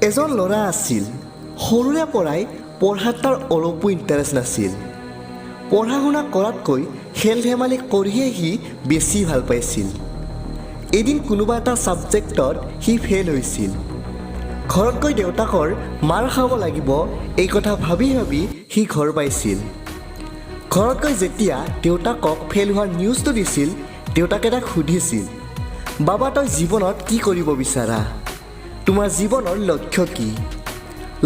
এজন ল'ৰা আছিল সৰুৰে পৰাই পঢ়াত তাৰ অলপো ইণ্টাৰেষ্ট নাছিল পঢ়া শুনা কৰাতকৈ খেল ধেমালি কৰিহে সি বেছি ভাল পাইছিল এদিন কোনোবা এটা ছাবজেক্টত সি ফেইল হৈছিল ঘৰত গৈ দেউতাকৰ মাৰ খাব লাগিব এই কথা ভাবি ভাবি সি ঘৰ পাইছিল ঘৰত গৈ যেতিয়া দেউতাকক ফেইল হোৱাৰ নিউজটো দিছিল দেউতাকে তাক সুধিছিল বাবা তই জীৱনত কি কৰিব বিচাৰা তোমাৰ জীৱনৰ লক্ষ্য কি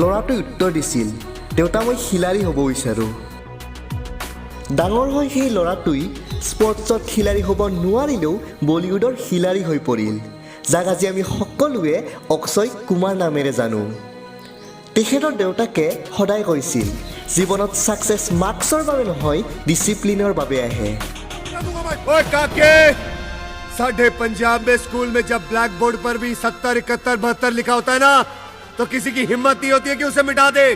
ল'ৰাটোৱে উত্তৰ দিছিল দেউতা মই খিলাড়ী হ'ব বিচাৰোঁ ডাঙৰ হৈ সেই ল'ৰাটোই স্পৰ্টছত খিলাড়ী হ'ব নোৱাৰিলেও বলিউডৰ খিলাড়ী হৈ পৰিল যাক আজি আমি সকলোৱে অক্ষয় কুমাৰ নামেৰে জানো তেখেতৰ দেউতাকে সদায় কৈছিল জীৱনত ছাকচেছ মাৰ্কছৰ বাবে নহয় ডিচিপ্লিনৰ বাবে আহে ओए काके साढ़े पंजाब में स्कूल में जब ब्लैक बोर्ड पर भी 70 71 72 लिखा होता है ना तो किसी की हिम्मत नहीं होती है कि उसे मिटा दे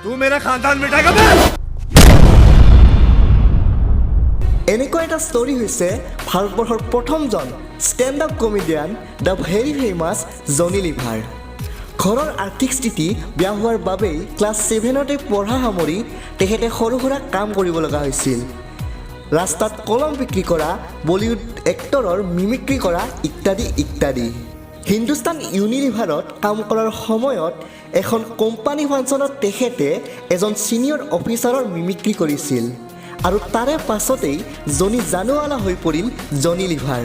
तू मेरा खानदान मिटाएगा बे এনেকুৱা এটা ষ্টৰী হৈছে ভাৰতবৰ্ষৰ প্ৰথমজন stand up comedian the very famous Johnny liver ঘৰৰ আৰ্থিক স্থিতি বেয়া হোৱাৰ বাবেই ক্লাছ 7তে পঢ়া সামৰি তেখেতে সৰু সুৰা কাম কৰিব লগা হৈছিল ৰাস্তাত কলম বিক্ৰী কৰা বলিউড এক্টৰৰ মিমিক্ৰি কৰা ইত্যাদি ইত্যাদি হিন্দুস্তান ইউনিলিভাৰত কাম কৰাৰ সময়ত এখন কোম্পানী ফাংচনত তেখেতে এজন ছিনিয়ৰ অফিচাৰৰ মিমিক্ৰি কৰিছিল আৰু তাৰে পাছতেই জনি জানুৱালা হৈ পৰিল জনি লিভাৰ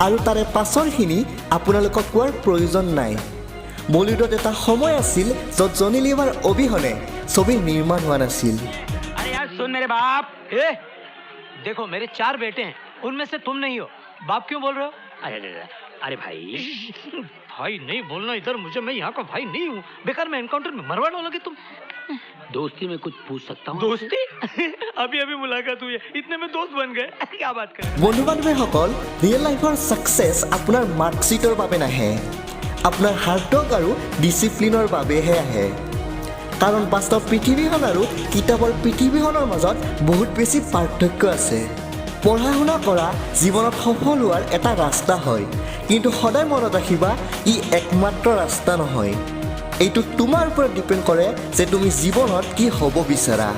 আৰু তাৰে পাছৰখিনি আপোনালোকক কোৱাৰ প্ৰয়োজন নাই বলিউডত এটা সময় আছিল য'ত জনি লিভাৰ অবিহনে ছবি নিৰ্মাণ হোৱা নাছিল अरे यार सुन मेरे बाप देखो मेरे 4 बेटे हैं उनमें से तुम नहीं हो बाप क्यों बोल रहे हो अरे भाई भाई नहीं बोलना इधर मुझे मैं यहाँ का भाई नहीं हूँ बेकार मैं एनकाउंटर में मरवा डालोगे तुम दोस्ती में कुछ पूछ सकता हूँ दोस्ती अभी अभी मुलाकात हुई है इतने में दोस्त बन गए क्या बात कर বন্ধু বান্ধৱীসকল ৰিয়েল লাইফৰ ছাকচেছ আপোনাৰ মাৰ্কশ্বিটৰ বাবে নাহে আপোনাৰ হাৰ্ডৱৰ্ক আৰু ডিচিপ্লিনৰ বাবেহে আহে কাৰণ বাস্তৱ পৃথিৱীখন আৰু কিতাপৰ পৃথিৱীখনৰ মাজত বহুত বেছি পাৰ্থক্য আছে পঢ়া শুনা কৰা জীৱনত সফল হোৱাৰ এটা ৰাস্তা হয় কিন্তু সদায় মনত ৰাখিবা ই একমাত্ৰ ৰাস্তা নহয় এইটো তোমাৰ ওপৰত ডিপেণ্ড কৰে যে তুমি জীৱনত কি হ'ব বিচাৰা